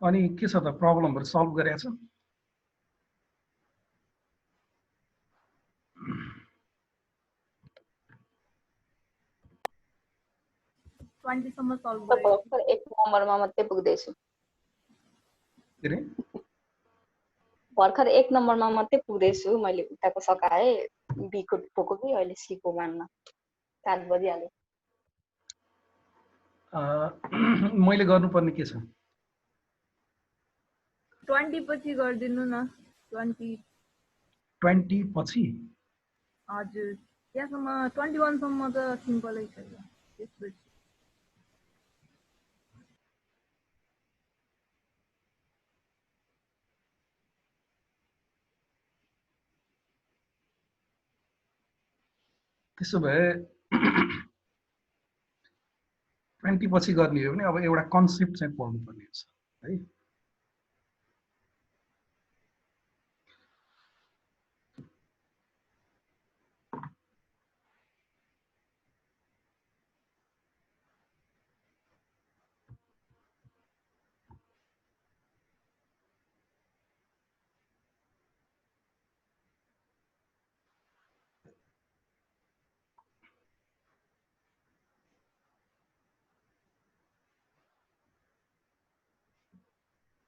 अनि के छ त प्रब्लमहरु सल्भ गरेछ 20 सम्म सल्भ गरे भर्खर 1 नम्बरमा मात्रै पुग्दैछु के रे भर्खर 1 नम्बरमा मात्रै पुग्दैछु मैले उताको सकाए बी को पोको कि अहिले सी को मान्न 7 बजिहाल्यो मैले गर्नुपर्ने के छ 20 पछि गर्दिनु न 20 पछि हजुर त्यहाँसम्म 21 सम्म त सिम्पलै छ त्यसपछि त्यसो भए 20 पछि गर्ने हो भने अब एउटा कन्सेप्ट चाहिँ पढ्नु पर्ने हुन्छ है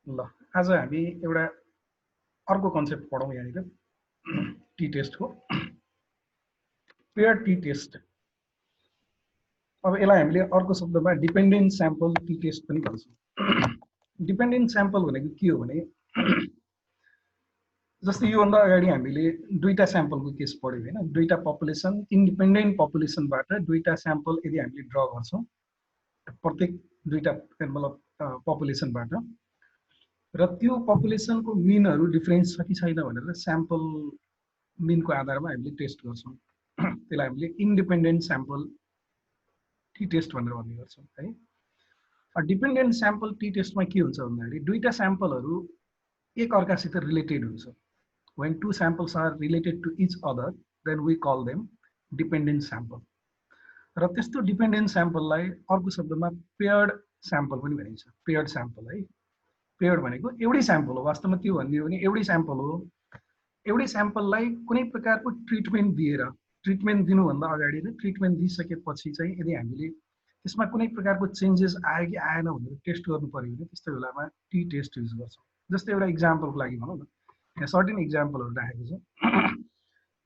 ल आज हामी एउटा अर्को कन्सेप्ट पढौँ यहाँनिर टी टेस्टको पेयर टी टेस्ट अब यसलाई हामीले अर्को शब्दमा डिपेन्डेन्ट स्याम्पल टी टेस्ट पनि भन्छौँ डिपेन्डेन्ट स्याम्पल भनेको के हो भने जस्तै योभन्दा अगाडि हामीले दुईटा स्याम्पलको केस पढ्यौँ हैन दुईटा पपुलेसन इन्डिपेन्डेन्ट पपुलेसनबाट दुईटा स्याम्पल यदि हामीले ड्र गर्छौँ प्रत्येक दुईटा मतलब पपुलेसनबाट र त्यो पपुलेसनको मिनहरु डिफरेन्स छ कि छैन भनेर स्याम्पल मिनको आधारमा हामीले टेस्ट गर्छौँ त्यसलाई हामीले इन्डिपेन्डेन्ट स्याम्पल टी टेस्ट भनेर भन्ने गर्छौँ है डिपेन्डेन्ट स्याम्पल टी टेस्टमा के हुन्छ भन्दाखेरि दुईटा स्याम्पलहरु एक अर्कासित रिलेटेड हुन्छ when two samples are related to each other then we call them dependent sample र त्यस्तो डिपेन्डेन्ट स्याम्पललाई अर्को शब्दमा पेयर्ड स्याम्पल पनि भनिन्छ पेयर्ड स्याम्पल है पेयर्ड भनेको एउटै स्याम्पल हो वास्तवमा त्यो भन्दियो भने एउटै स्याम्पल हो एउटै स्याम्पललाई कुनै प्रकारको ट्रिटमेन्ट दिएर ट्रिटमेन्ट दिनुभन्दा अगाडि र ट्रिटमेन्ट दिइसकेपछि चाहिँ यदि हामीले त्यसमा कुनै प्रकारको चेन्जेस आयो कि आएन भनेर टेस्ट गर्नु पर्यो भने त्यस्तो बेलामा टी टेस्ट युज गर्छौँ जस्तै एउटा इक्जाम्पलको लागि भनौँ न यहाँ सर्टेन इक्जाम्पलहरु राखेको छ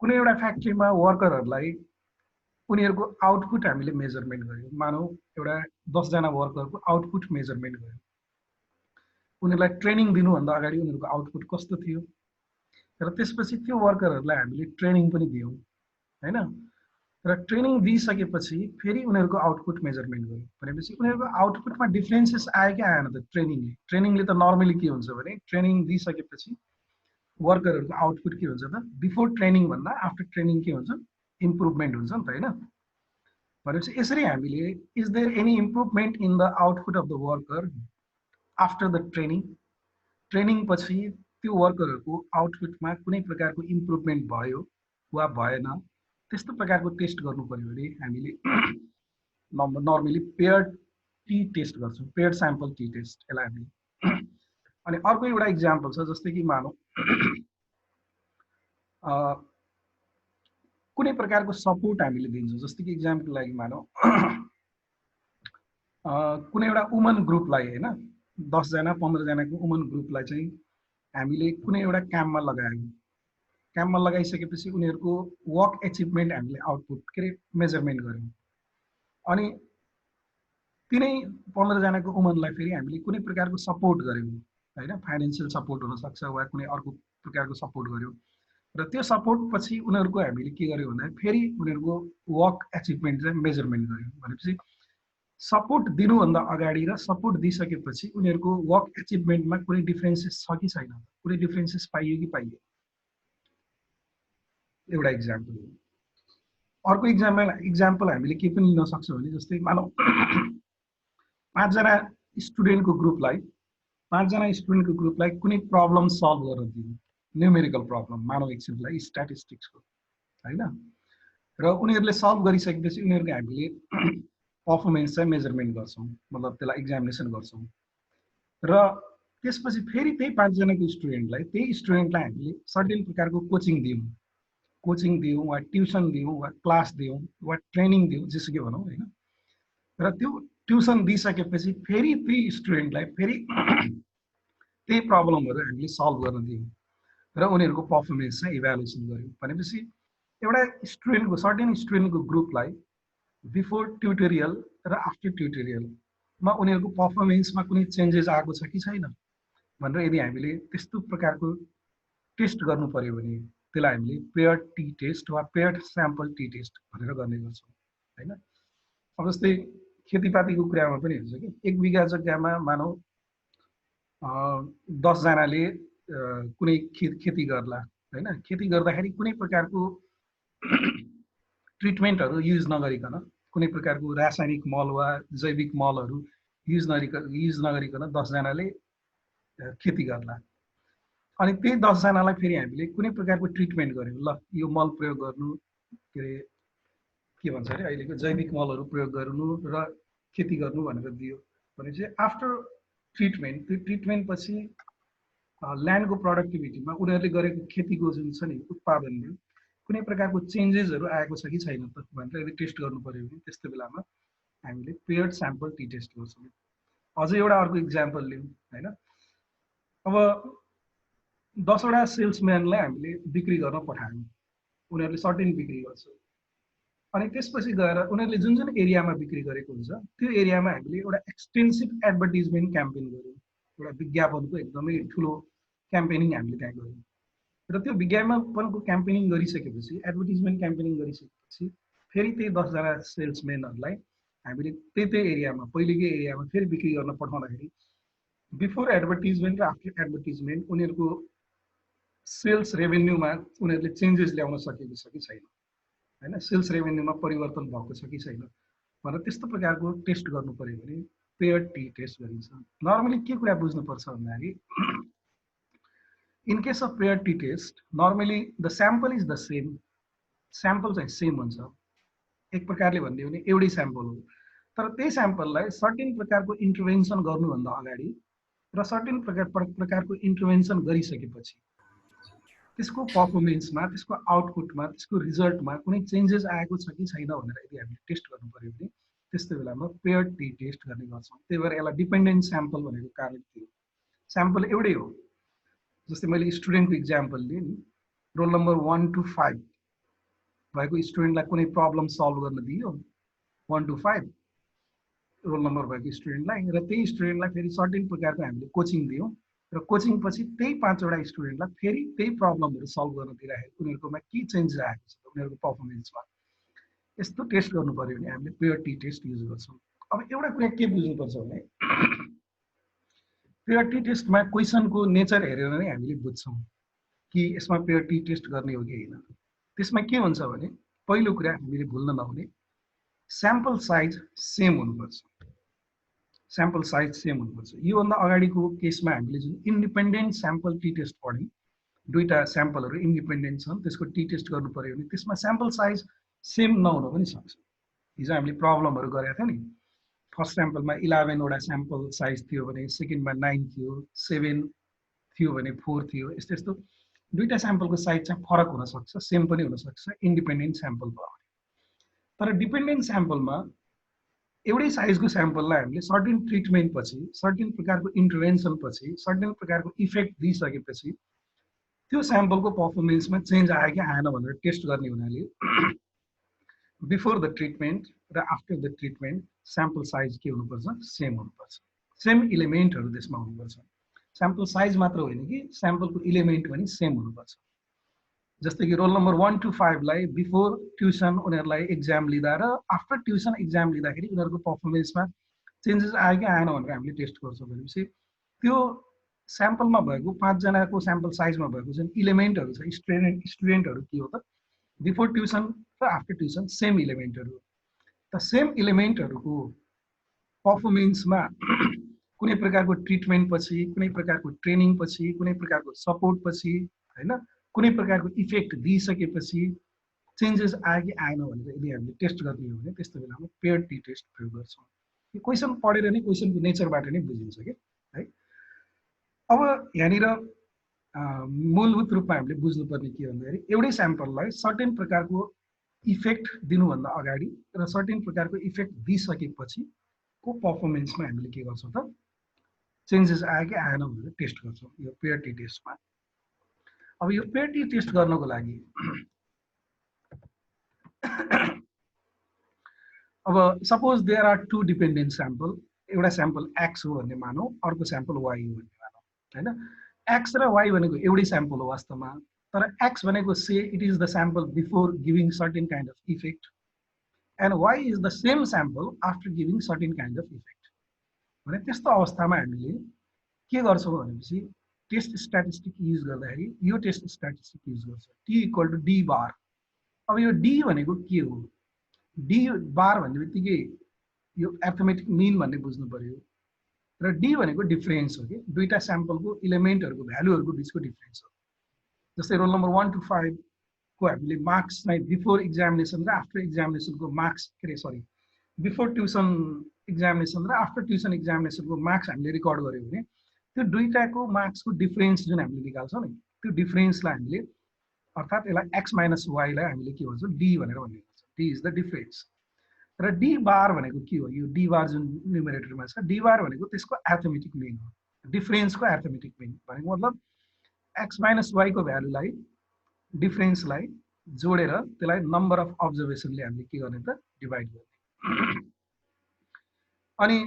कुनै एउटा फ्याक्ट्रीमा वर्करहरुलाई उनीहरुको आउटपुट हामीले मेजरमेन्ट गर्यौं मानौ एउटा 10 जना वर्करको आउटपुट मेजरमेन्ट गर्यौं उनीहरुलाई ट्रेनिङ दिनुभन्दा अगाडि उनीहरुको आउटपुट कस्तो थियो र त्यसपछि त्यो वर्करहरुलाई हामीले ट्रेनिङ पनि दियौं हैन र ट्रेनिङ दिइसकेपछि फेरि उनीहरुको आउटपुट मेजरमेन्ट गर्यौं भनेपछि उनीहरुको आउटपुटमा डिफरेन्सेस आयो कि आएन त ट्रेनिङले त नर्मली के हुन्छ भने ट्रेनिङ दिइसकेपछि वर्करहरुको आउटपुट के हुन्छ त बिफोर ट्रेनिङ भन्दा आफ्टर ट्रेनिङ के हुन्छ इम्प्रुभमेन्ट हुन्छ नि त हैन भनेपछि यसरी हामीले is there any improvement in the output of the worker after the training पछि त्यो वर्करहरुको आउटपुटमा कुनै प्रकारको इम्प्रुभमेन्ट भयो वा भएन त्यस्तो प्रकारको टेस्ट गर्नु पर्यो भने हामीले नर्मली पेयर्ड टी टेस्ट गर्छौं पेयर्ड स्याम्पल टी टेस्ट यसलाई हामीले अनि अर्को एउटा इक्जाम्पल छ जस्तै कि मानौ कुनै प्रकारको सपोर्ट हामीले दिन्छौं जस्तै कि इक्जाम्पलको लागि मानौ कुनै एउटा वुमन ग्रुपलाई हैन 10 जना 15 जनाको वुमन ग्रुपलाई चाहिँ हामीले कुनै एउटा काममा लगायौं काममा लगाइसकेपछि उनीहरुको वर्क अचिभमेन्ट हामीले आउटपुट के रे मेजरमेन्ट गर्यौं अनि तिनै 15 जनाको वुमनलाई फेरि हामीले कुनै प्रकारको सपोर्ट गर्यौं हैन फाइनान्शियल सपोर्ट हुन सक्छ वा कुनै अर्को प्रकारको सपोर्ट गर्यौं र त्यो सपोर्ट पछि उनीहरुको हामीले के गर्यौं भन्दा फेरि उनीहरुको वर्क अचिभमेन्ट चाहिँ मेजरमेन्ट गर्यौं भनेपछि सपोर्ट दिनुभन्दा अगाडि र सपोर्ट दिइसकेपछि उनीहरुको वर्क अचिभमेन्टमा कुनै डिफरेन्सेस छ कि छैन कुनै डिफरेन्सेस पाइयो कि पाइयो एउटा इक्जाम्पल हो अर्को इक्जाम्पल हामीले के पनि लिन सक्छौं भने जस्तै मानौ 5 जना स्टुडेन्टको ग्रुपलाई कुनै प्रब्लम सल्भ गर्न दिनु न्यूमेरिकल प्रब्लम मानव एकछिनलाई स्ट्याटिस्टिक्सको हैन र उनीहरुले सल्भ गरिसकेपछि उनीहरुको हामीले पर्फर्मेन्स चाहिँ मेजरमेन्ट गर्छौं मतलब त्यसलाई एक्जामिनेसन गर्छौं र त्यसपछि फेरि त्यही 5 जनाको स्टुडेन्टलाई हामीले सर्टेन प्रकारको कोचिङ दियौँ वा ट्युसन दियौँ वा क्लास दियौँ वा ट्रेनिङ दियौँ जेसुकै भनौँ होइन। र त्यो ट्युसन दिइसकेपछि फेरि त्यही स्टुडेन्टलाई फेरि त्यही प्रब्लमहरू हामीले सल्भ गर्न दियौँ र उनीहरूको पर्फर्मेन्स चाहिँ इभ्यालुएसन गऱ्यौँ। भनेपछि एउटा स्टुडेन्टको सर्टेन स्टुडेन्टको ग्रुपलाई बिफोर ट्युटोरियल र आफ्टर ट्युटोरियलमा उनीहरूको पर्फर्मेन्समा कुनै चेन्जेस आएको छ कि छैन भनेर यदि हामीले त्यस्तो प्रकारको टेस्ट गर्नु पर्यो भने त्यसलाई हामीले पेयर्ड टी टेस्ट वा पेयर्ड स्याम्पल टी टेस्ट भनेर गर्ने गर्छौँ होइन। अब जस्तै खेतीपातीको कुरामा पनि हुन्छ कि 1 बिघा जग्गामा मानौ 10 जनाले कुनै खेती गर्ला होइन। खेती गर्दाखेरि कुनै प्रकारको ट्रिटमेन्टहरू युज नगरिकन, कुनै प्रकारको रासायनिक मल वा जैविक मलहरू युज नगरिकन 10 जनाले खेती गर्ला। अनि त्यही 10 जनालाई फेरि हामीले कुनै प्रकारको ट्रिटमेन्ट गर्यौँ, ल यो मल प्रयोग गर्नु, के भन्छ अरे अहिलेको जैविक मलहरू प्रयोग गर्नु र खेती गर्नु भनेर दियो भने चाहिँ आफ्टर ट्रिटमेन्ट, त्यो ट्रिटमेन्ट पछि ल्यान्डको प्रोडक्टिभिटीमा उनीहरूले गरेको खेतीको जुन छ नि उत्पादनमा कुनै प्रकारको चेन्जेसहरू आएको छ कि छैन त भनेर यदि टेस्ट गर्नु पर्यो भने त्यस्तो बेलामा हामीले पेयर्ड स्याम्पल टी टेस्ट गर्छौँ। अझै एउटा अर्को इक्जाम्पल लिउँ होइन। अब 10 वटा सेल्सम्यानलाई हामीले बिक्री गर्न पठायौँ, उनीहरूले सर्टेन बिक्री गर्छ। अनि त्यसपछि गएर उनीहरूले जुन जुन एरियामा बिक्री गरेको हुन्छ त्यो एरियामा हामीले एउटा एक्सटेन्सिभ एडभर्टिजमेन्ट क्याम्पेन गऱ्यौँ, एउटा विज्ञापनको एकदमै ठुलो क्याम्पेनिङ हामीले त्यहाँ गऱ्यौँ। र त्यो विज्ञापनको क्याम्पेनिङ गरिसकेपछि, एडभर्टिजमेन्ट क्याम्पेनिङ गरिसकेपछि फेरि त्यही 10 जना सेल्सम्यानहरूलाई हामीले त्यही एरियामा, पहिलेकै एरियामा फेरि बिक्री गर्न पठाउँदाखेरि बिफोर एडभर्टिजमेन्ट र आफ्टर एडभर्टिजमेन्ट उनीहरूको सेल्स रेभेन्यूमा उनीहरूले चेन्जेस ल्याउन सकेको छ कि छैन होइन, सेल्स रेभेन्यूमा परिवर्तन भएको छ कि छैन भनेर त्यस्तो प्रकारको टेस्ट गर्नु पर्यो भने पेयर्ड टी टेस्ट गरिन्छ। नर्मली के कुरा बुझ्नुपर्छ भन्दाखेरि in case of paired T test normally the sample is the same, sample चाहिँ सेम हुन्छ। एक प्रकारले भन्ने हो भने एउटै स्याम्पल हो, तर त्यही स्याम्पललाई सर्टेन प्रकारको इन्टरभेन्सन गर्नुभन्दा अगाडि र सर्टेन प्रकारको इन्टरभेन्सन गरिसकेपछि त्यसको पर्फर्मेन्समा, त्यसको आउटपुटमा, त्यसको रिजल्टमा कुनै चेन्जेस आएको छ कि छैन भनेर यदि हामीले टेस्ट गर्नु पर्यो भने त्यस्तो बेलामा पेयर्ड टी टेस्ट गर्ने गर्छौँ। त्यही भएर यसलाई डिपेन्डेन्ट स्याम्पल भनेको कारण थियो। स्याम्पल एउटै हो, जस्तै मैले स्टुडेन्टको इक्जाम्पल लिएँ नि, रोल नम्बर 1 to 5 भएको स्टुडेन्टलाई कुनै प्रब्लम सल्भ गर्न दियो 1 to 5 रोल नम्बर भएको स्टुडेन्टलाई, र त्यही स्टुडेन्टलाई फेरि सर्टेन प्रकारको हामीले कोचिङ दियौँ र कोचिङ पछि त्यही 5 वटा स्टुडेन्टलाई फेरि त्यही प्रब्लमहरू सल्भ गर्न दिँदाखेरि उनीहरूकोमा के चेन्जेस आएको छ उनीहरूको पर्फर्मेन्समा, यस्तो टेस्ट गर्नु पर्यो भने हामीले पेयर्ड टी टेस्ट युज गर्छौँ। अब एउटा कुरा के बुझ्नुपर्छ भने पेयर्ड टी टेस्टमा क्वेसनको नेचर हेरेर नै हामीले बुझ्छौँ कि यसमा पेयर्ड टी टेस्ट गर्ने हो कि होइन। त्यसमा के हुन्छ भने पहिलो कुरा हामीले भुल्न नहुने, स्याम्पल साइज सेम हुनुपर्छ। स्याम्पल साइज सेम हुनुपर्छ। योभन्दा अगाडिको केसमा हामीले जुन इन्डिपेन्डेन्ट स्याम्पल टी टेस्ट पढ्यौँ, दुईवटा स्याम्पलहरू इन्डिपेन्डेन्ट छन्, त्यसको टी टेस्ट गर्नु पर्यो भने त्यसमा स्याम्पल साइज सेम नहुन पनि सक्छ। हिजो हामीले प्रब्लमहरू गरेका थियौँ नि, फर्स्ट स्याम्पलमा 11 वटा स्याम्पल साइज थियो भने सेकेन्डमा 9 थियो, 7 थियो भने 4 थियो, यस्तो यस्तो दुईवटा स्याम्पलको साइज चाहिँ फरक हुनसक्छ, सेम पनि हुनसक्छ इन्डिपेन्डेन्ट स्याम्पल भयो। तर डिपेन्डेन्ट स्याम्पलमा एउटै साइजको स्याम्पललाई हामीले सर्टेन ट्रिटमेन्ट पछि, सर्टेन प्रकारको इन्टरभेन्सन पछि, सर्टेन प्रकारको इफेक्ट दिइसकेपछि त्यो स्याम्पलको पर्फर्मेन्समा चेन्ज आयो कि आएन भनेर टेस्ट गर्ने हुनाले बिफोर द ट्रिटमेन्ट र after the treatment sample size के हुनुपर्छ, सेम हुनुपर्छ, सेम इलिमेन्टहरू त्यसमा हुनुपर्छ। स्याम्पल साइज मात्र होइन कि स्याम्पलको इलिमेन्ट पनि सेम हुनुपर्छ। जस्तै कि रोल नम्बर 1 to 5 लाई बिफोर ट्युसन उनीहरूलाई एक्जाम लिँदा र आफ्टर ट्युसन एक्जाम लिँदाखेरि उनीहरूको पर्फर्मेन्समा चेन्जेस आयो कि आएन भनेर हामीले टेस्ट गर्छौँ भनेपछि त्यो स्याम्पलमा भएको 5 जनाको स्याम्पल साइजमा भएको जुन इलिमेन्टहरू छ, स्टुडेन्टहरू के हो त, बिफोर ट्युसन र आफ्टर ट्युसन सेम इलिमेन्टहरू। त सेम इलिमेन्टहरूको पर्फर्मेन्समा कुनै प्रकारको ट्रिटमेन्ट पछि, कुनै प्रकारको ट्रेनिङ पछि, कुनै प्रकारको सपोर्ट पछि होइन, कुनै प्रकारको इफेक्ट दिइसकेपछि चेन्जेस आयो कि आएन भनेर यदि हामीले टेस्ट गर्ने हो भने त्यस्तो बेलामा पेयर्ड टी टेस्ट प्रयोग गर्छौँ। यो क्वेसन पढेर नै क्वेसनको नेचरबाट नै बुझिन्छ कि है। अब यहाँनिर मूलभूत रूपमा हामीले बुझ्नुपर्ने के भन्दाखेरि एउटै स्याम्पललाई सर्टेन प्रकारको इफेक्ट दिनुभन्दा अगाडि र सर्टेन प्रकारको इफेक्ट दिइसकेपछि को पर्फर्मेन्समा हामीले के गर्छौँ त चेन्जेस आयो कि आएन भनेर टेस्ट गर्छौँ यो पेयर टी टेस्टमा। अब यो पेयर टी टेस्ट गर्नको लागि अब suppose there are two dependent sample, एउटा स्याम्पल एक्स हो भन्ने मानौँ, अर्को स्याम्पल वाइ हो भन्ने मानौँ होइन। एक्स र वाइ भनेको एउटै स्याम्पल हो वास्तवमा, तर एक्स भनेको say it is the sample before giving certain kind of effect and y is the same sample after giving certain kind of effect. भने त्यस्तो अवस्थामा हामीले के गर्छौँ भनेपछि टेस्ट स्ट्याटिस्टिक युज गर्दाखेरि यो टेस्ट स्ट्याटिस्टिक युज गर्छ T equal to D bar. अब यो डी भनेको के हो, डी बार भन्ने बित्तिकै यो एर्थमेटिक मिन भन्ने बुझ्नु पर्यो र डी भनेको डिफरेन्स हो कि दुईटा स्याम्पलको इलिमेन्टहरूको भ्यालुहरूको बिचको डिफरेन्स हो। जस्तै रोल नम्बर 1 to 5 को हामीले मार्क्स नै बिफोर एक्जामिनेसन र आफ्टर एक्जामिनेसनको मार्क्स के अरे सरी बिफोर ट्युसन एक्जामिनेसन र आफ्टर ट्युसन एक्जामिनेसनको मार्क्स हामीले रेकर्ड गऱ्यौँ भने त्यो दुईटाको मार्क्सको डिफरेन्स जुन हामीले निकाल्छौँ नि त्यो डिफरेन्सलाई हामीले अर्थात् यसलाई एक्स माइनस वाइलाई हामीले के भन्छौँ डी भनेर भन्ने गर्छौँ, डी इज द डिफरेन्स। र डी बार भनेको के हो, यो डी बार जुन न्युमेरेटरमा छ डी बार भनेको त्यसको एर्थमेटिक मिन हो, डिफरेन्सको एर्थमेटिक मिन भनेको मतलब एक्स माइनस वाइको भ्यालुलाई डिफरेन्सलाई जोडेर त्यसलाई नम्बर अफ अब्जर्भेसनले हामीले के गर्ने त डिभाइड गर्ने। अनि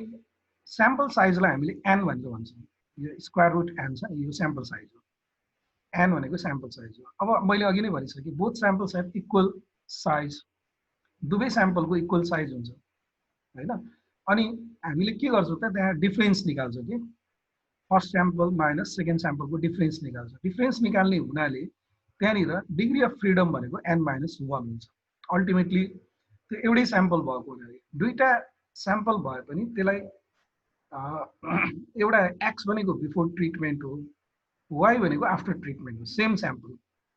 स्याम्पल साइजलाई हामीले एन भनेर भन्छौँ, यो स्क्वायर रुट एन छ यो स्याम्पल साइज हो, एन भनेको स्याम्पल साइज हो। अब मैले अघि नै भनिसकेँ both samples have equal size, दुवै स्याम्पलको इक्वल साइज हुन्छ होइन। अनि हामीले के गर्छौँ त त्यहाँ डिफरेन्स निकाल्छौँ कि फर्स्ट स्याम्पल माइनस सेकेन्ड स्याम्पलको डिफरेन्स निकाल्छौँ। डिफरेन्स निकाल्ने हुनाले त्यहाँनिर डिग्री अफ फ्रिडम भनेको एन माइनस 1 हुन्छ। अल्टिमेटली त्यो एउटै स्याम्पल भएको हुनाले दुईटा स्याम्पल भए पनि त्यसलाई एउटा एक्स भनेको बिफोर ट्रिटमेन्ट हो, वाइ भनेको आफ्टर ट्रिटमेन्ट हो, सेम स्याम्पल।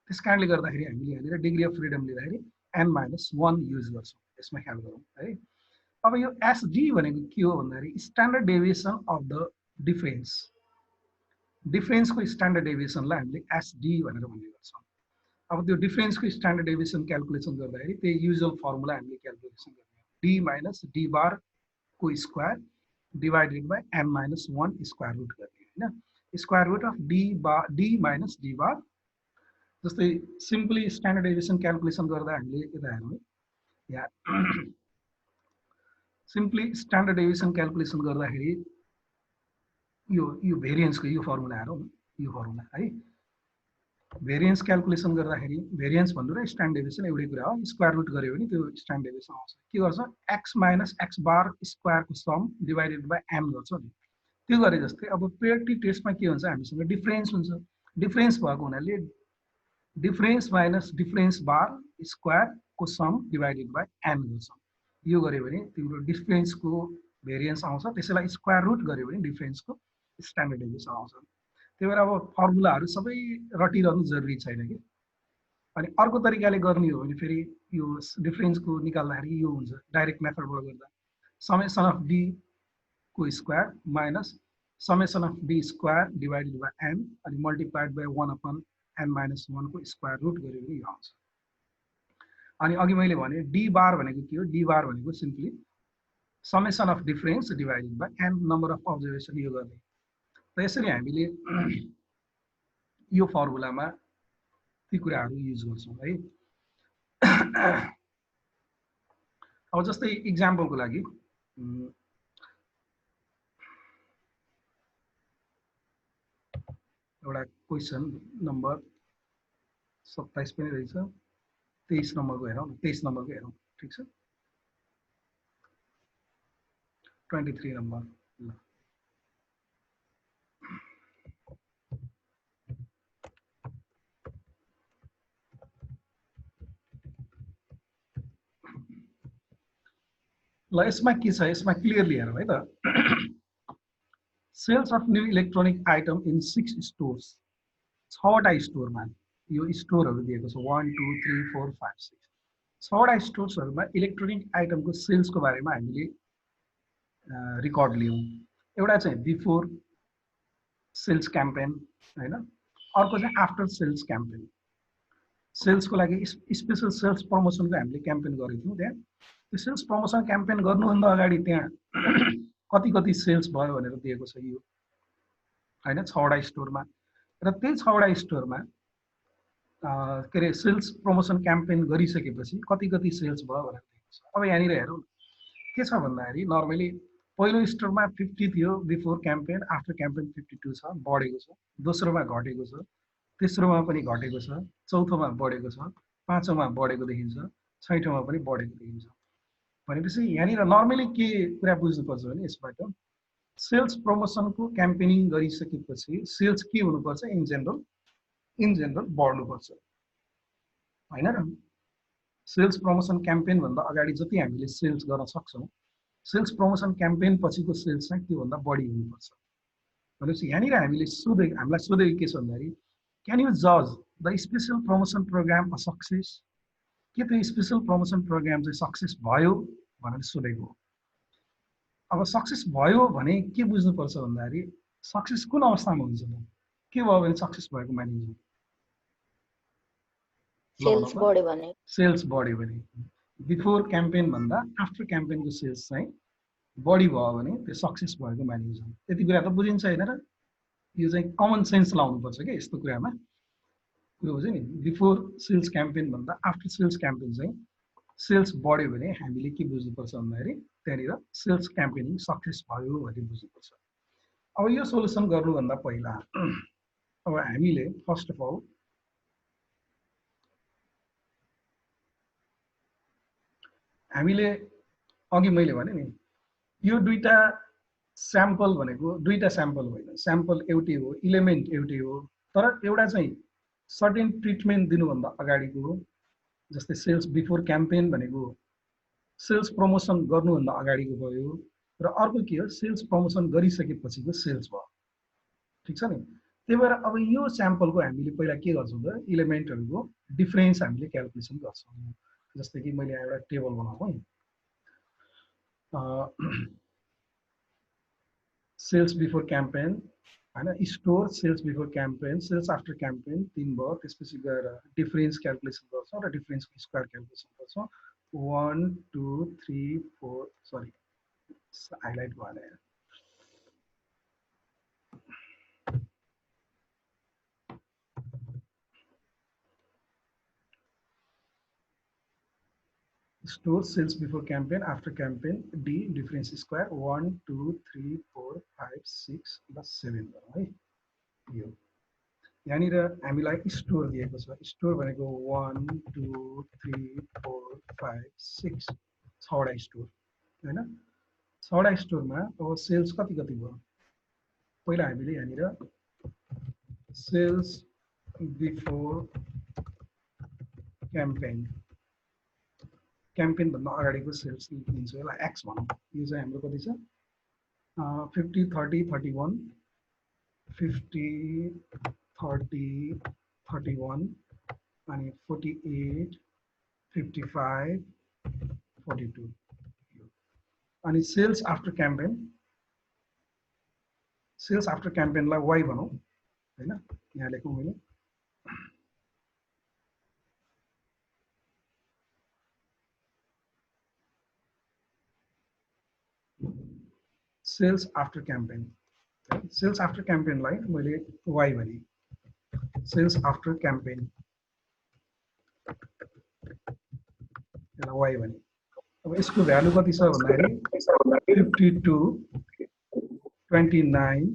त्यस कारणले गर्दाखेरि हामीले यहाँनिर डिग्री अफ फ्रिडम लिँदाखेरि एन माइनस 1 युज गर्छौँ, यसमा ख्याल गरौँ है। अब यो एसडी भनेको के हो भन्दाखेरि standard deviation of the difference, डिफरेन्सको स्ट्यान्डर्ड डेभिएसनलाई हामीले एसडी भनेर भन्ने गर्छौँ। अब त्यो डिफरेन्सको स्ट्यान्डर्ड डेभिएसन क्यालकुलेसन गर्दाखेरि त्यही युजुअल फर्मुला हामीले क्यालकुलेसन गर्ने हो, डी माइनस डी बारको square divided by N minus 1 square root गर्ने होइन। Square root of D minus D bar. जस्तै सिम्पली स्ट्यान्डर्ड डेभिएसन क्यालकुलेसन गर्दा हामीले यता हेरौँ या सिम्पली स्ट्यान्डर्ड डेभिएसन क्यालकुलेसन गर्दाखेरि यो भेरिएन्सको यो फर्मुला हेरौँ न, यो फर्मुला है। भेरिएन्स क्यालकुलेसन गर्दाखेरि भेरिएन्स भन्नु र स्ट्यान्डर्ड डेभिएसन एउटै कुरा हो, स्क्वायर रुट गऱ्यो भने त्यो स्ट्यान्डर्ड डेभिएसन आउँछ। के गर्छ एक्स माइनस एक्स बार स्क्वायरको सम डिभाइडेड बाई एन गर्छ नि। त्यो गरे जस्तै अब पेयर टी टेस्टमा के हुन्छ हामीसँग डिफरेन्स हुन्छ, डिफरेन्स भएको हुनाले डिफरेन्स माइनस डिफरेन्स बार स्क्वायरको सम डिभाइडेड बाई एन गर्छौँ। यो गऱ्यो भने तिम्रो डिफरेन्सको भेरिएन्स आउँछ, त्यसैलाई स्क्वायर रुट गऱ्यो भने डिफरेन्सको स्ट्यान्डर्ड डेभिएसन आउँछ। त्यही भएर अब फर्मुलाहरू सबै रटिरहनु जरुरी छैन कि। अनि अर्को तरिकाले गर्ने हो भने फेरि यो डिफरेन्सको निकाल्दाखेरि यो हुन्छ डाइरेक्ट मेथडबाट गर्दा समेसन अफ डी को square minus summation of D square divided by N अनि मल्टिप्लाइड बाई 1/n माइनस 1 को स्क्वायर रुट गऱ्यो भने यो आउँछ। अनि अघि मैले भने डी बार भनेको के हो, डी बार भनेको simply summation of difference divided by N number of observation यो गर्ने। र यसरी हामीले यो फर्मुलामा ती कुराहरू युज गर्छौँ है। अब जस्तै इक्जाम्पलको लागि एउटा क्वेसन नम्बर 27 पनि रहेछ, 23 नम्बरको हेरौँ, 23 नम्बरको हेरौँ, ठिक छ 23 नम्बर। ल यसमा के छ, यसमा क्लियरली हेरौँ है त। Sales of new electronic item in 6 stores, 6वटा स्टोरमा यो स्टोरहरू दिएको छ 1 2 3 4 5 6 6वटा स्टोर्सहरूमा इलेक्ट्रोनिक आइटमको सेल्सको बारेमा हामीले रेकर्ड लियौँ। एउटा चाहिँ बिफोर सेल्स क्याम्पेन हैन अर्को चाहिँ आफ्टर सेल्स क्याम्पेन सेल्सको लागि स्पेशल सेल्स प्रमोसनको हामीले क्याम्पेन गरेको थियौँ त्यहाँ त्यो सेल्स प्रमोसन क्याम्पेन गर्नुभन्दा अगाडि त्यहाँ कति सेल्स भयो भनेर दिएको छ यो हैन 6 वटा स्टोरमा र त्यही 6 वटा स्टोरमा के अरे सेल्स प्रमोसन क्याम्पेन गरिसकेपछि कति सेल्स भयो भनेर दिएको छ अब यहाँनिर हेरौँ के छ भन्दाखेरि नर्मली पहिलो स्टोरमा 50 थियो बिफोर क्याम्पेन आफ्टर क्याम्पेन 52 छ बढेको छ दोस्रोमा घटेको छ तेस्रोमा पनि घटेको छ चौथोमा बढेको छ पाँचौँमा बढेको देखिन्छ छैठौँमा पनि बढेको देखिन्छ भनेपछि यहाँनिर नर्मली के कुरा बुझ्नुपर्छ भने यसबाट सेल्स प्रमोसनको क्याम्पेनिङ गरिसकेपछि सेल्स के हुनुपर्छ इन जनरल बढ्नुपर्छ हैन र सेल्स प्रमोसन क्याम्पेन भन्दा अगाडि जति हामीले सेल्स गर्न सक्छौं सेल्स प्रमोसन क्याम्पेन पछिको सेल्स चाहिँ त्योभन्दा बढी हुनुपर्छ भनेपछि यहाँनिर हामीलाई सोधेको के छ भन्दाखेरि क्यान यु जज the special promotion program a success के त्यो स्पेशल प्रमोसन प्रोग्राम चाहिँ सक्सेस भयो भनेर सोधेको हो अब सक्सेस भयो भने के बुझ्नुपर्छ भन्दाखेरि सक्सेस कुन अवस्थामा हुन्छ त के भयो भने सक्सेस भएको मानिन्छ सेल्स बढ्यो भने बिफोर क्याम्पेन भन्दा आफ्टर क्याम्पेनको सेल्स चाहिँ बढी भयो भने त्यो सक्सेस भएको मानिन्छ त्यति कुरा त बुझिन्छ हैन र यो चाहिँ कमन सेन्स लाउनुपर्छ के यस्तो कुरामा कुरो हुन्छ नि बिफोर सेल्स क्याम्पेन भन्दा आफ्टर सेल्स क्याम्पेन चाहिँ सेल्स बढ्यो भने हामीले के बुझ्नुपर्छ भन्दाखेरि त्यहाँनिर सेल्स क्याम्पेनिङ सक्सेस भयो भन्ने बुझ्नुपर्छ अब यो सोलुसन गर्नुभन्दा पहिला अब हामीले फर्स्ट अफ अल हामीले अघि मैले भने नि यो दुईटा स्याम्पल भनेको दुईटा स्याम्पल होइन स्याम्पल एउटै हो इलिमेन्ट एउटै हो तर एउटा चाहिँ सर्टेन ट्रिटमेन्ट दिनुभन्दा अगाडिको जस्तै सेल्स बिफोर क्याम्पेन भनेको सेल्स प्रमोसन गर्नुभन्दा अगाडिको भयो र अर्को के हो सेल्स प्रमोसन गरिसकेपछिको सेल्स भयो ठिक छ नि त्यही भएर अब यो स्याम्पलको हामीले पहिला के गर्छौँ त इलिमेन्टहरूको डिफरेन्स हामीले क्याल्कुलेसन गर्छौँ जस्तै कि मैले एउटा टेबल बनाऊँ है सेल्स बिफोर क्याम्पेन हैन store sales before campaign sales after campaign तीन भयो त्यसपछि गएर डिफरेन्स क्याल्कुलेसन गर्छौँ र डिफरेन्सको स्क्वायर क्याल्कुलेसन गर्छौँ 1 2 3 4 सरी हाइलाइट भएन Store sales before campaign, after campaign. D difference square 1 2 3 4 5 6 plus 7 है यो यहाँनिर हामीलाई स्टोर दिएको छ स्टोर भनेको 1 2 3 4 5 6 छवटा स्टोर हैन छवटा स्टोरमा अब सेल्स कति भयो पहिला हामीले यहाँनिर सेल्स बिफोर क्याम्पेन क्याम्पेन भन्दा अगाडिको सेल्स लिन्छु यसलाई एक्स भनौँ यो चाहिँ हाम्रो कति छ 50 30 31 50 30 31 अनि 48 55 42 अनि सेल्स आफ्टर क्याम्पेनलाई वाइ भनौँ हैन यहाँ लेखौँ मैले सेल्स आफ्टर क्याम्पेनलाई मैले वाइ भने सेल्स आफ्टर क्याम्पेन यसलाई वाइ भने अब यसको भ्यालु कति छ भन्दाखेरि 52 29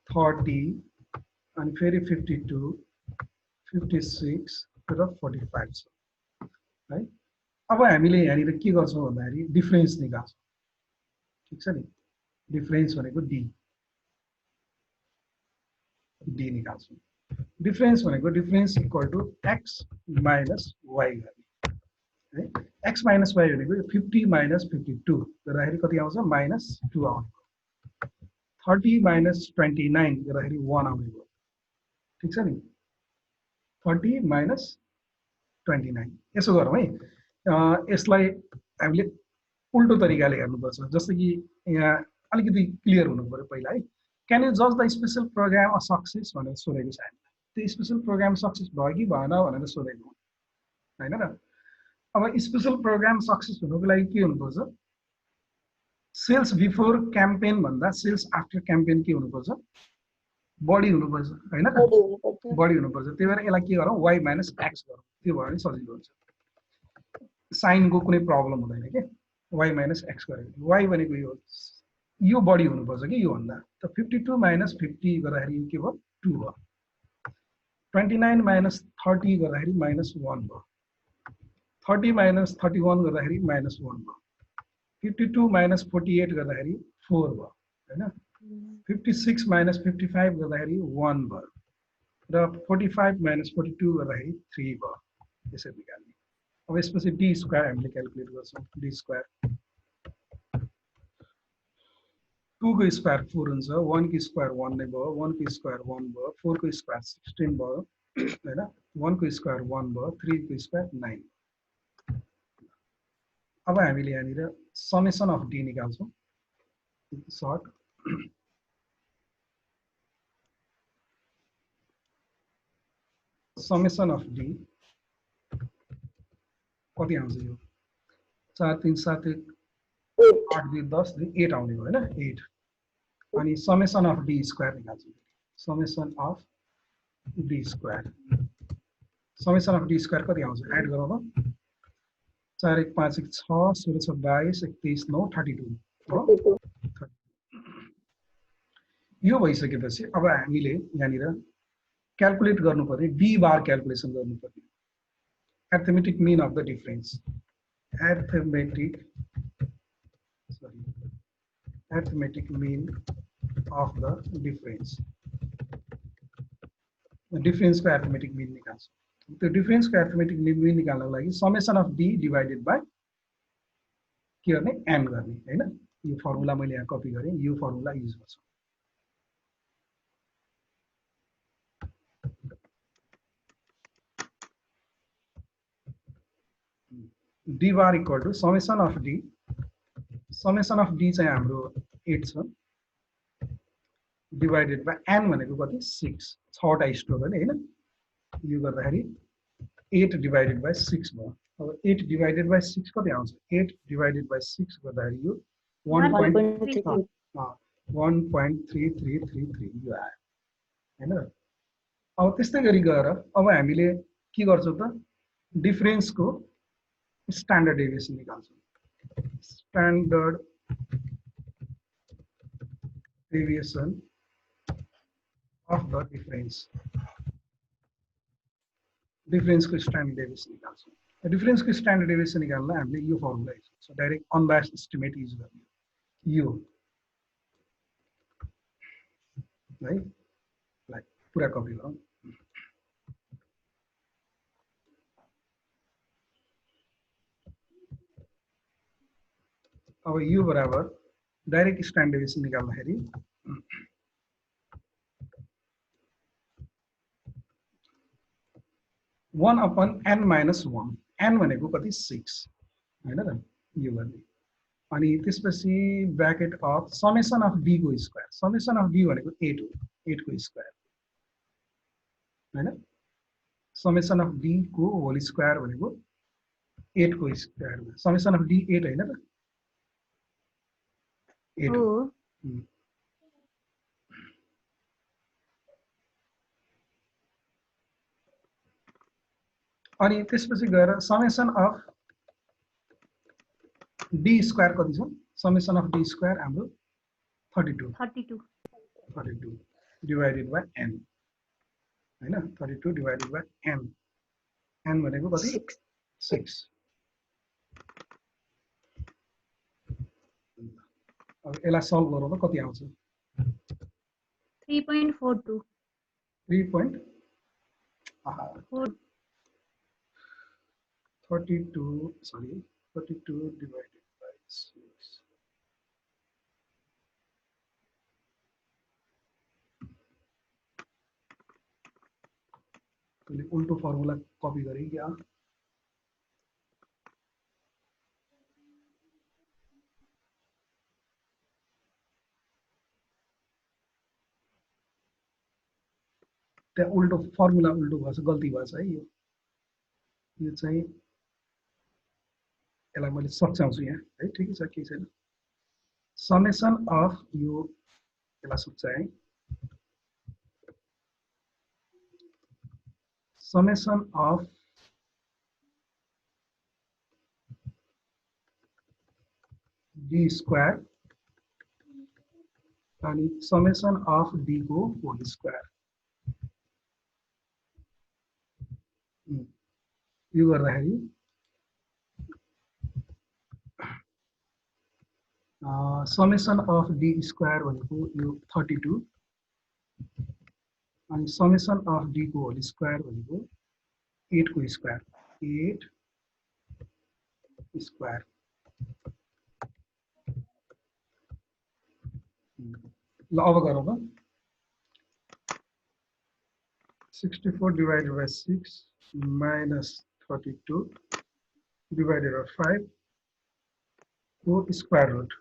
30 अनि फेरि 52 56 र 45 छ है अब हामीले यहाँनिर के गर्छौँ भन्दाखेरि डिफरेन्स निकाल्छौँ ठीक छ नि डिफरेन्स भनेको डी निकाल्छौँ डिफरेन्स भनेको difference equal to X minus Y है एक्स माइनस वाइ भनेको 50 माइनस 52 गर्दाखेरि कति आउँछ -2 आउने 30 माइनस 29 गर्दाखेरि 1 आउने भयो ठीक छ नि 30 माइनस 29 यसो गरौँ है यसलाई हामीले उल्टो तरिकाले हेर्नुपर्छ जस्तो कि यहाँ अलिकति क्लियर हुनु पर्यो पहिला है क्यान यु जज the special program a success भनेर सोधेको छ हामीलाई। त्यो स्पेसल प्रोग्राम सक्सेस भयो कि भएन भनेर सोधेको होइन र। अब स्पेसल प्रोग्राम सक्सेस हुनुको लागि के हुनुपर्छ, सेल्स बिफोर क्याम्पेन भन्दा सेल्स आफ्टर क्याम्पेन के हुनुपर्छ, बढी हुनुपर्छ होइन र, बढी हुनुपर्छ। त्यही भएर यसलाई के गरौँ, y माइनस एक्स गरौँ, त्यो भयो भने सजिलो हुन्छ, साइनको कुनै प्रब्लम हुँदैन के। y माइनस एक्स गरेको y भनेको यो बढी हुनुपर्छ कि योभन्दा। त 52 माइनस 50 गर्दाखेरि के भयो, 2 भयो। 29 माइनस 30 गर्दाखेरि माइनस 1 भयो। 30 माइनस 31 गर्दाखेरि माइनस 1 भयो। 52 माइनस 48 गर्दाखेरि 4 भयो होइन। 56 माइनस 55 गर्दाखेरि 1 भयो र 45 माइनस 42 गर्दाखेरि 3 भयो। यसरी निकाल्ने। अब यसपछि डी स्क्वायर हामीले क्याल्कुलेट गर्छौँ। डी स्क्वायर 2 को स्क्वायर 4 हुन्छ, 1 को स्क्वायर 1 नै भयो, 1 को स्क्वायर 1 भयो, 4 को स्क्वायर 16 भयो हैन, 1 को स्क्वायर 1 भयो, 3 को स्क्वायर 9। अब हामीले यहाँनिर समेसन अफ डी निकाल्छौँ। सर्ट समेसन अफ डी कति आउँछ, यो 4 3 7 1 8 2 10 8 आउने भयो हैन, 8। अनि समेसन अफ डी स्क्वायर निकाल्छौँ। Summation of D square, summation of D square कति आउँछ, एड गरौँ त। 4 1 5 1 6 16 6 22 21 9 32 हो। यो भइसकेपछि अब हामीले यहाँनिर क्याल्कुलेट गर्नुपर्ने डी बार क्याल्कुलेसन गर्नुपर्ने, arithmetic mean of the difference, arithmetic mean of the difference, डिफरेन्सको अर्थमेटिक मिन निकाल्छौँ। त्यो डिफरेन्सको अर्थमेटिक मिन निकाल्नको लागि summation of d divided by के गर्ने, एन गर्ने हैन। यो फर्मुला मैले यहाँ कपी गरेँ, यो फर्मुला युज गर्छु। D bar equal to summation of D, summation of D चाहिँ हाम्रो 8 छ, डिभाइडेड बाई एन भनेको कति 6, 6 वटा स्टोर हो नि हैन। यो गर्दाखेरि 8 डिभाइडेड बाई 6 भयो। अब 8 डिभाइडेड बाई 6 कति आउँछ, 8 डिभाइडेड बाई 6 गर्दाखेरि यो 1.333 यो आयो हैन। अब त्यस्तै गरी गएर अब हामीले के गर्छौँ त, डिफरेन्सको स्ट्यान्डर्ड डेभिएसन निकाल्छौँ। Standard deviation of the difference, डिफरेन्सको स्ट्यान्डर्ड डेभिएसन निकाल्छौँ। डिफरेन्सको स्ट्यान्डर्ड डेभिएसन निकाल्न हामीले यो फर्मुला युज गर्छौँ, डाइरेक्ट अनबायस्ड एस्टिमेट युज गर्ने। यो है लाइक पुरा कपी गरौँ। अब यो बराबर डाइरेक्ट स्ट्यान्डर्ड डेभिएसन निकाल्दाखेरि 1/n - 1, n भनेको कति 6 हैन त, यो गर्ने। अनि त्यसपछि bracket of summation of D को स्क्वायर, समेसन अफ डी भनेको 8 हो, 8 को स्क्वायर हैन। समेसन अफ डी को होल स्क्वायर भनेको 8 को स्क्वायर, समेसन अफ डी 8 हैन त, 8 हो। अनि त्यसपछि गएर समेसन अफ डी स्क्वायर कति छ, समेसन अफ डी स्क्वायर हाम्रो 32 डिवाइडेड बाई एन हैन, 32 डिवाइडेड बाई एन, एन भनेको कति 6। अब यसलाई सल्भ गरौँ त कति आउँछ, 3.42 32 divided by 6, उल्टो फर्मुला कपी गरेँ क्या, त्यहाँ उल्टो फर्मुला उल्टो भएछ, गल्ती भएछ है। यो चाहिँ यसलाई मैले सच्याउँछु यहाँ है, ठिकै छ, केही छैन। समेसन अफ यो यसलाई सच्याए, समेसन अफ डी स्क्वायर अनि समेसन अफ डी को होल स्क्वायर, यो गर्दाखेरि समेसन अफ डी स्क्वायर भनेको यो 32 अनि समेसन अफ डी को होल स्क्वायर भनेको 8 को स्क्वायर, 8 स्क्वायर। ल अब गरौँ त। 64 divided by 6 minus 32 divided by 5 को स्क्वायर रूट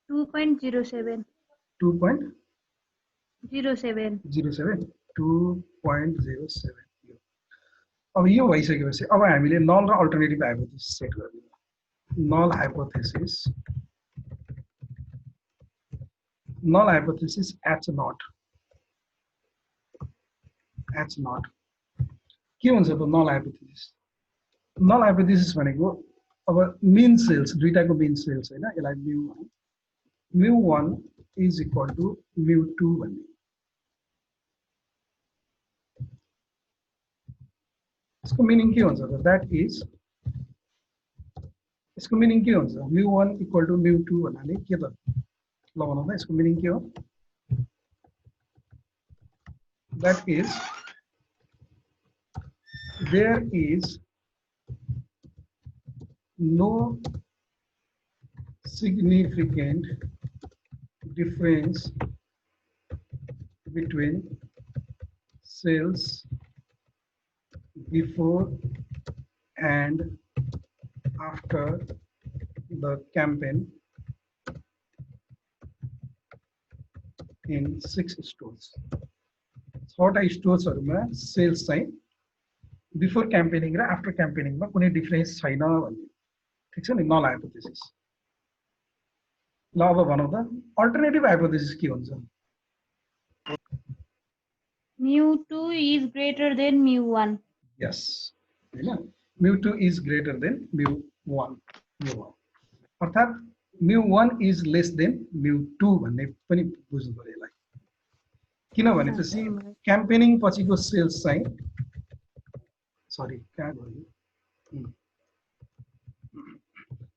2.07 2.07 अब यो भइसकेपछि अब हामीले नल र अल्टरनेटिभ हाइपोथेसिस सेट गर्ने। नल हाइपोथेसिस H नट के हुन्छ त नल हाइपोथेसिस? नल हाइपोथेसिस भनेको अब मिन सेल्स दुईटाको मिन सेल्स हैन, यसलाई μ1 इज इक्वल टु μ2 भन्ने। यसको मिनिङ के हुन्छ त? दैट इज यसको मिनिङ के हुन्छ? μ1 इक्वल टु μ2 भन्नाले के त? ल भनौँ त यसको मिनिङ के हो? That is there is no significant difference between cells before and after the campaign in 6 stores. 6 स्टोर्सहरुमा sales चाहिँ बिफोर क्याम्पेनिङ र आफ्टर क्याम्पेनिङमा कुनै डिफरेन्स छैन भन्ने। ठीक छ नि, नल हाइपोथेसिस। ल अब भनौँ त अल्टरनेटिभ हाइपोथेसिस के हुन्छ? μ2 is greater than μ1. यस, हैन, μ2 is greater than μ1, अर्थात् μ1 is less than μ2 भन्ने पनि बुझ्नु पर्यो यसलाई। किनभनेपछि क्याम्पेनिङ पछिको सेल्स चाहिँ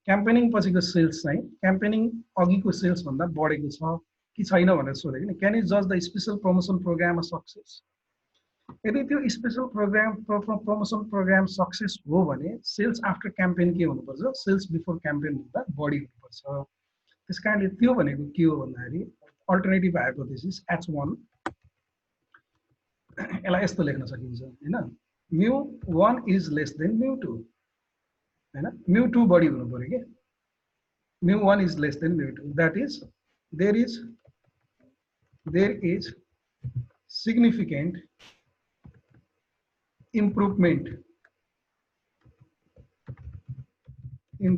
क्याम्पेनिङ पछिको सेल्स चाहिँ क्याम्पेनिङ अघिको सेल्स भन्दा बढेको छ कि छैन भनेर सोधेको नि। क्यान यु जज the special promotion program a success? यदि त्यो स्पेशल प्रमोसन प्रोग्राम सक्सेस हो भने सेल्स आफ्टर क्याम्पेन के हुनुपर्छ? सेल्स बिफोर क्याम्पेन भन्दा बढी हुनुपर्छ। त्यसकारणले त्यो भनेको के हो भन्दाखेरि अल्टरनेटिभ हाइपोथेसिस H1 यसलाई यस्तो लेख्न सकिन्छ हैन, μ1 is less than μ2 हैन, μ2 बढी हुनु पर्यो के, μ1 is less than μ2, that is there is significant improvement in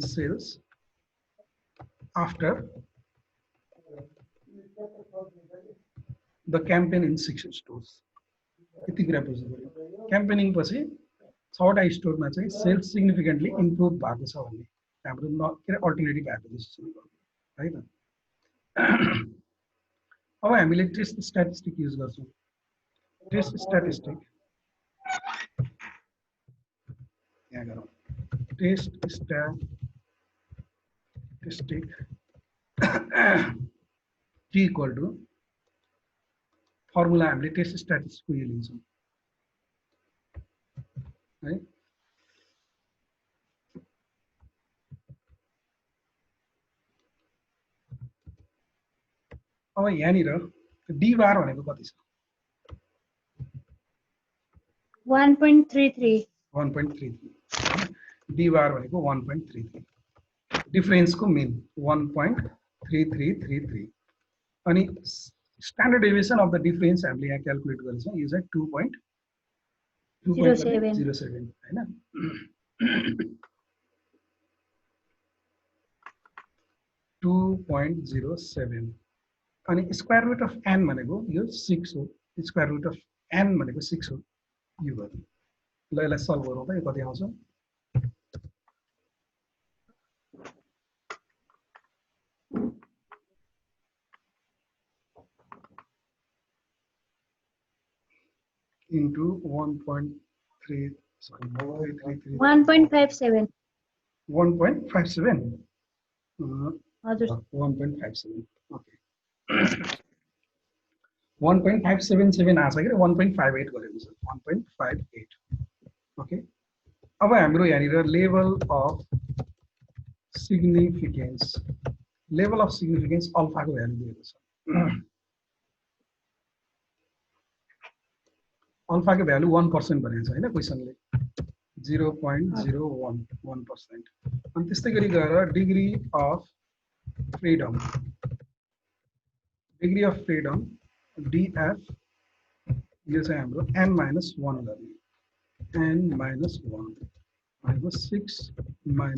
sales after the campaign in 6 stores. यति कुरा बुझ्नु पर्यो। क्याम्पेनिङ पछि 6वटा स्टोरमा चाहिँ सेल्स सिग्निफिकेन्टली इम्प्रुभ भएको छ भन्ने हाम्रो के अरे अल्टरनेटिभ हाइपोथेसिस है त। अब हामीले टेस्ट स्ट्याटिस्टिक युज गर्छौँ। टेस्ट स्ट्याटिस्टिक यहाँ गरौँ। Test statistic T equal to formula हामीले टेस्ट स्ट्याटिस्टिकको यो लिन्छौँ है। अब यहाँनिर डी बार भनेको कति छ? 1.33 डी बार भनेको 1.33, डिफरेन्सको मिन 1.3333। अनि standard deviation of the difference हामीले यहाँ क्याल्कुलेट गरेछौँ यो चाहिँ 2.07 हैन 2.07 अनि स्क्वायर रुट अफ n भनेको यो 6 हो स्क्वायर रुट अफ n भनेको 6 हो यो गर्नु ल यसलाई सल्भ गरौँ त यो कति आउँछ into 1.3 sorry 1.57 1.57 हजुर 1.57 okay 1.577 आछ के 1.58 गरेको छ 1.58 ओके अब हाम्रो यहाँनिर लेभल अफ सिग्निफिकेन्स अल्फाको भ्यालु दिएको छ अल्फाको भ्यालु 1% भनेको छ हैन क्वेशनले 0.011% अनि त्यस्तै गरी गएर डिग्री अफ फ्रीडम DF यो चाहिँ हाम्रो n - 1 गर्ने n - 1 भनेको 6 - 1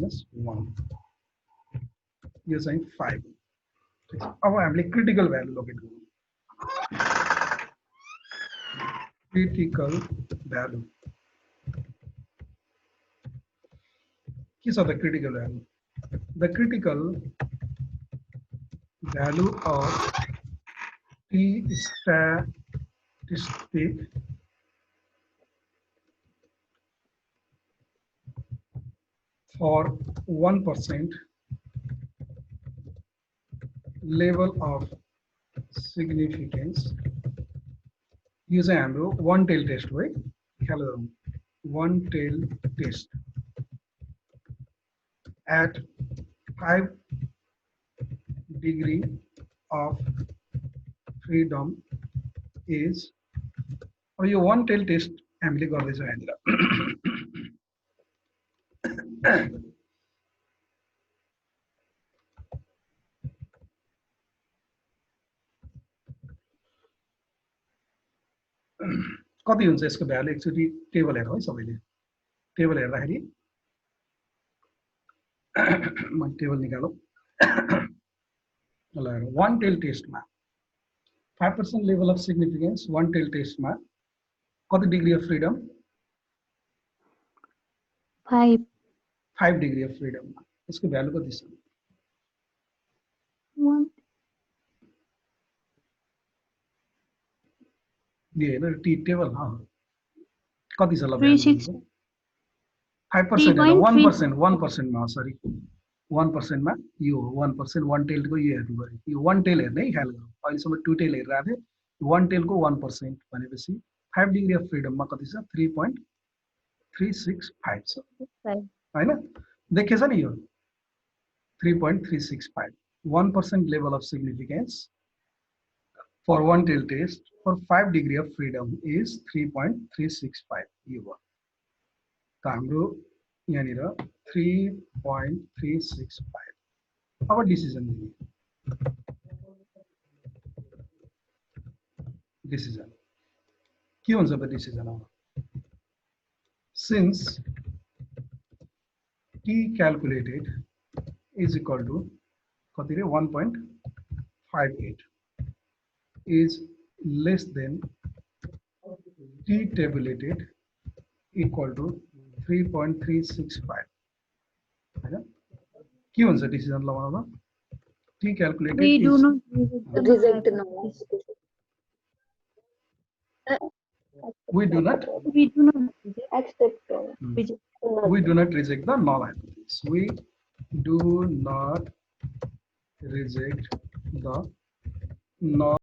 यो चाहिँ 5 अब हामीले क्रिटिकल भ्यालु लोकेट गरौँ क्रिटिकल भ्यालु के छ त critical value the critical value of T statistic for 1% level of significance यो चाहिँ हाम्रो one tail test हो है ख्याल गरौँ one tail test at 5 degree of freedom is अब यो one tail test हामीले गर्दैछौँ यहाँनिर कति हुन्छ यसको भ्यालु एकचोटि टेबल हेरौँ है सबैले टेबल हेर्दाखेरि म टेबल निकालौँ ल one tail test मा 5% level of significance one tail test मा कति degree of freedom 5 degree of freedom मा यसको भ्यालु कति छ 1 दिए हैन टी टेबल कति छ ल 36 5% 1% मा सरी 1% मा यो 1% one tail को यो हेर्नु पर्यो यो one tail हेर्ने है ख्याल गरौँ अहिलेसम्म two tail हेरिरहेको थिए one tail को 1% भनेपछि 5 डिग्री अफ फ्रीडम मा कति छ 3.365 छ हैन देखेछ नि यो 3.365 1% level of significance for one tail test for 5 degree of freedom is 3.365 यो भयो त हाम्रो यहाँनिर 3.365 अब डिसिजन दिने डिसिजन के हुन्छ त डिसिजन अब since t calculated is equal to कति रे 1.58 is less than t tabulated equal to 3.365 हैन के हुन्छ डिसिजन लगाउन t calculated we do is not Reject no. we do not Accept. we do not reject the null hypothesis we do not reject the null